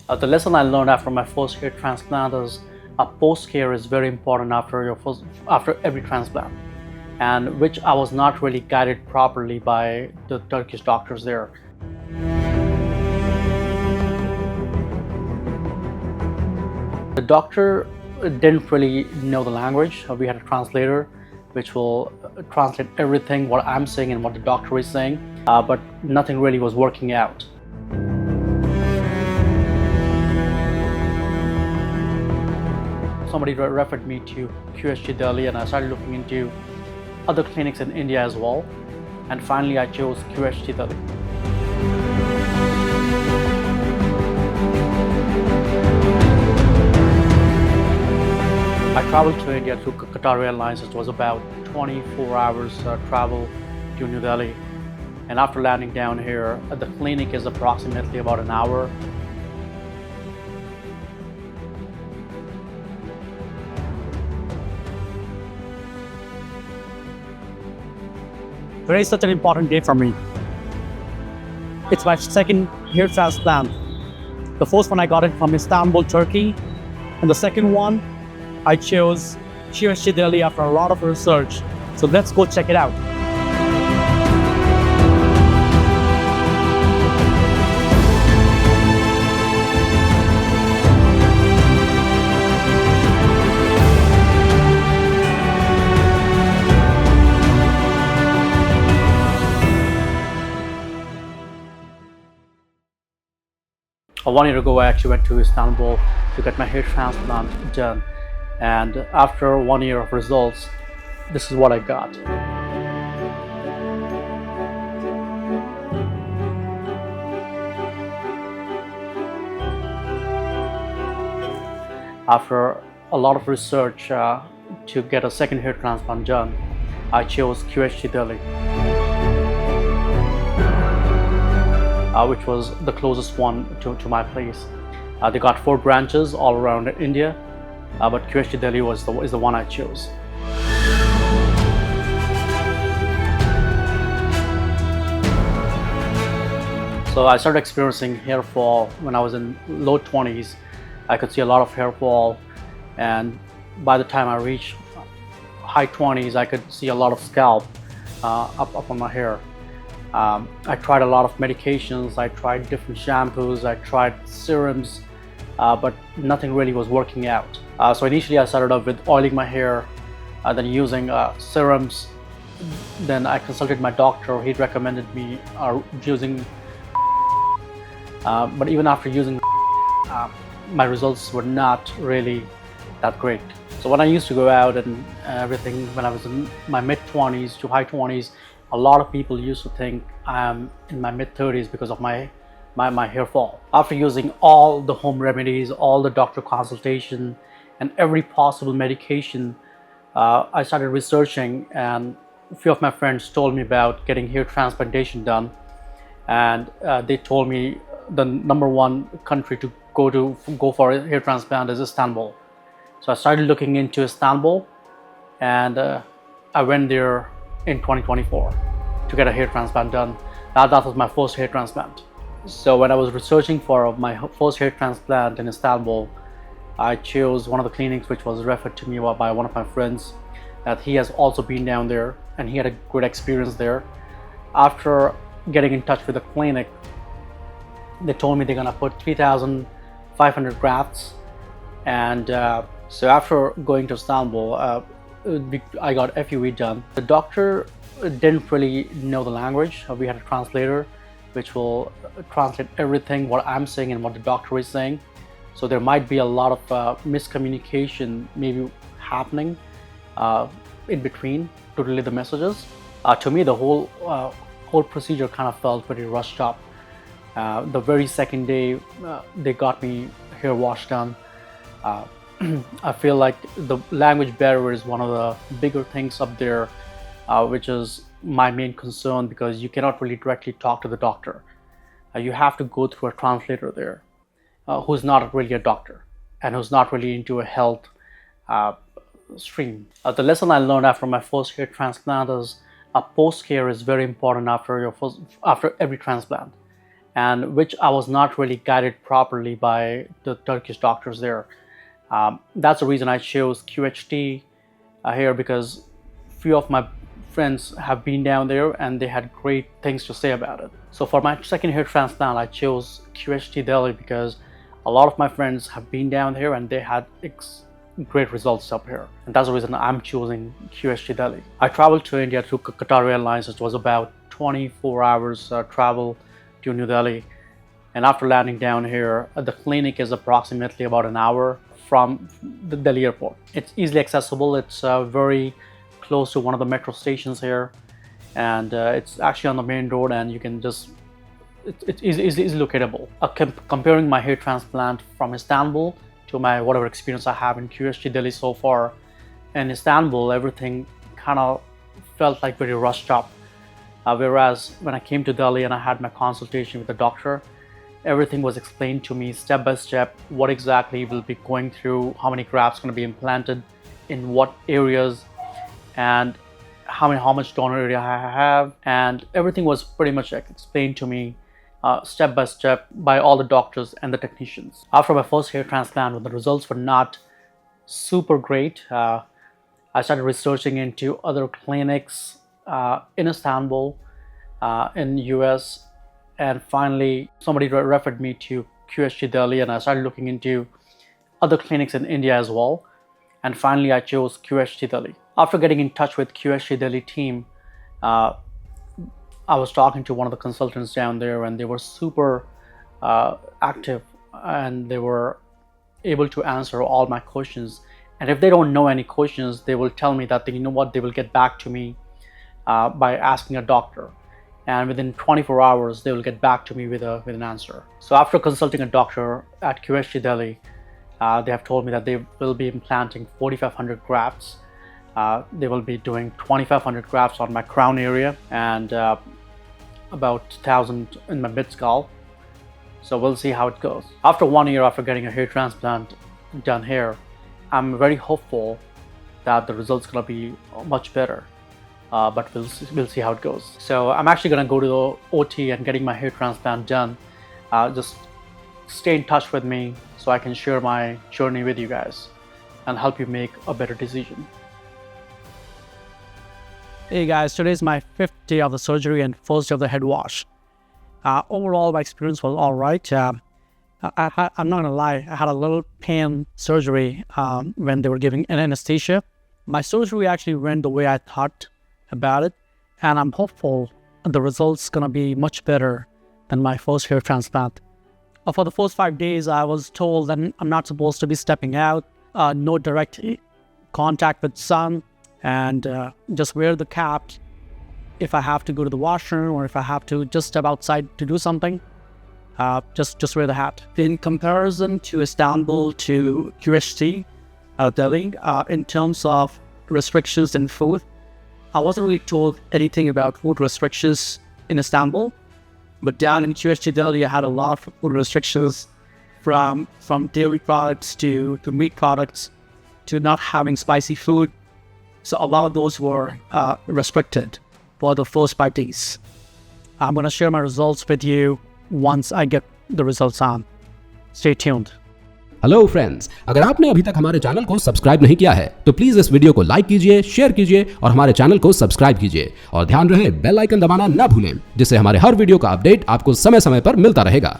The lesson I learned after my first hair transplant is post-care is very important after every transplant, and which I was not really guided properly by the Turkish doctors there. The doctor didn't really know the language. We had a translator which will translate everything what I'm saying and what the doctor is saying, but nothing really was working out. Somebody referred me to QHT Delhi, and I started looking into other clinics in India as well, and finally I chose QHT Delhi. I traveled to India through Qatar Airlines. It was about 24 hours travel to New Delhi, and after landing down here, the clinic is approximately about an hour. Today is such an important day for me. It's my second hair transplant. The first one I got it from Istanbul, Turkey, and the second one I chose QHT Delhi after a lot of research. So let's go check it out. One year ago, I actually went to Istanbul to get my hair transplant done, and after 1 year of results, this is what I got. After a lot of research to get a second hair transplant done, I chose QHT Delhi, which was the closest one to my place. They got 4 branches all around India, but QHT Delhi is the one I chose. So I started experiencing hair fall when I was in low 20s. I could see a lot of hair fall, and by the time I reached high 20s, I could see a lot of scalp up on my hair. I tried a lot of medications, I tried different shampoos, I tried serums, but nothing really was working out. So initially I started off with oiling my hair, then using serums. Then I consulted my doctor. He recommended me using, but even after using, my results were not really that great. So when I used to go out and everything, when I was in my mid-20s to high 20s, a lot of people used to think I'm in my mid-30s because of my hair fall. After using all the home remedies, all the doctor consultation, and every possible medication, I started researching, and a few of my friends told me about getting hair transplantation done, and they told me the #1 country to go for a hair transplant is Istanbul. So I started looking into Istanbul, and I went there in 2024 to get a hair transplant done. That was my first hair transplant. So when I was researching for my first hair transplant in Istanbul, I chose one of the clinics which was referred to me by one of my friends, that he has also been down there and he had a good experience there. After getting in touch with the clinic, they told me they're gonna put 3,500 grafts, and so after going to Istanbul, I got FUE done. The doctor didn't really know the language. We had a translator which will translate everything what I'm saying and what the doctor is saying. So there might be a lot of miscommunication maybe happening in between to relay the messages. To me, the whole procedure kind of felt pretty rushed up. The very second day they got me hair wash done. I feel like the language barrier is one of the bigger things up there, which is my main concern, because you cannot really directly talk to the doctor. You have to go through a translator there, who's not really a doctor and who's not really into a health stream. The lesson I learned after my first hair transplant is post-care is very important after every transplant, and which I was not really guided properly by the Turkish doctors there. That's the reason I chose QHT here, because few of my friends have been down there and they had great things to say about it. So for my second hair transplant, I chose QHT Delhi because a lot of my friends have been down here and they had great results up here, and that's the reason I'm choosing QHT Delhi. I traveled to India through Qatar Airlines. It was about 24 hours travel to New Delhi, and after landing down here, the clinic is approximately about an hour from the Delhi airport. It's easily accessible. It's very close to one of the metro stations here, and it's actually on the main road, and you can just it's easily locatable. Comparing my hair transplant from Istanbul to my whatever experience I have in QHT Delhi so far, in Istanbul everything kind of felt like very rushed up, whereas when I came to Delhi and I had my consultation with the doctor, everything was explained to me step by step, what exactly will be going through, how many grafts going to be implanted, in what areas, and how much donor area I have, and everything was pretty much explained to me step by step by all the doctors and the technicians. After my first hair transplant, when the results were not super great, I started researching into other clinics in Istanbul, in US, and finally somebody referred me to QHT Delhi, and I started looking into other clinics in India as well, and finally I chose QHT Delhi. After getting in touch with QHT Delhi team, I was talking to one of the consultants down there, and they were super active, and they were able to answer all my questions. And if they don't know any questions, they will tell me that, you know what, they will get back to me by asking a doctor, and within 24 hours they will get back to me with an answer. So after consulting a doctor at QHT Delhi, they have told me that they will be implanting 4,500 grafts. They will be doing 2,500 grafts on my crown area and about 1,000 in my mid skull. So we'll see how it goes. After 1 year after getting a hair transplant done here, I'm very hopeful that the results gonna be much better. But we'll see how it goes. So I'm actually gonna go to the OT and getting my hair transplant done. Just stay in touch with me so I can share my journey with you guys and help you make a better decision. Hey guys, today is my 5th day of the surgery and first day of the head wash. Overall, my experience was all right. I'm not gonna lie, I had a little pain surgery when they were giving an anesthesia. My surgery actually went the way I thought about it, and I'm hopeful the results gonna be much better than my first hair transplant. For the first 5 days, I was told that I'm not supposed to be stepping out, no direct contact with sun, and just wear the cap if I have to go to the washroom or if I have to just step outside to do something. Just wear the hat. In comparison to Istanbul to QHT Delhi, in terms of restrictions in food, I wasn't really told anything about food restrictions in Istanbul, but down in QHT Delhi, I had a lot of food restrictions from dairy products to meat products to not having spicy food. So a lot of those were restricted for the first 5 days. I'm going to share my results with you once I get the results on. Stay tuned. Hello friends, अगर आपने अभी तक हमारे channel को subscribe नहीं किया है तो प्लीज इस वीडियो को लाइक कीजिए, शेयर कीजिए और हमारे चैनल को सब्सक्राइब कीजिए और ध्यान रहे बेल आइकन दबाना ना भूलें, जिससे हमारे हर वीडियो का अपडेट आपको समय समय पर मिलता रहेगा।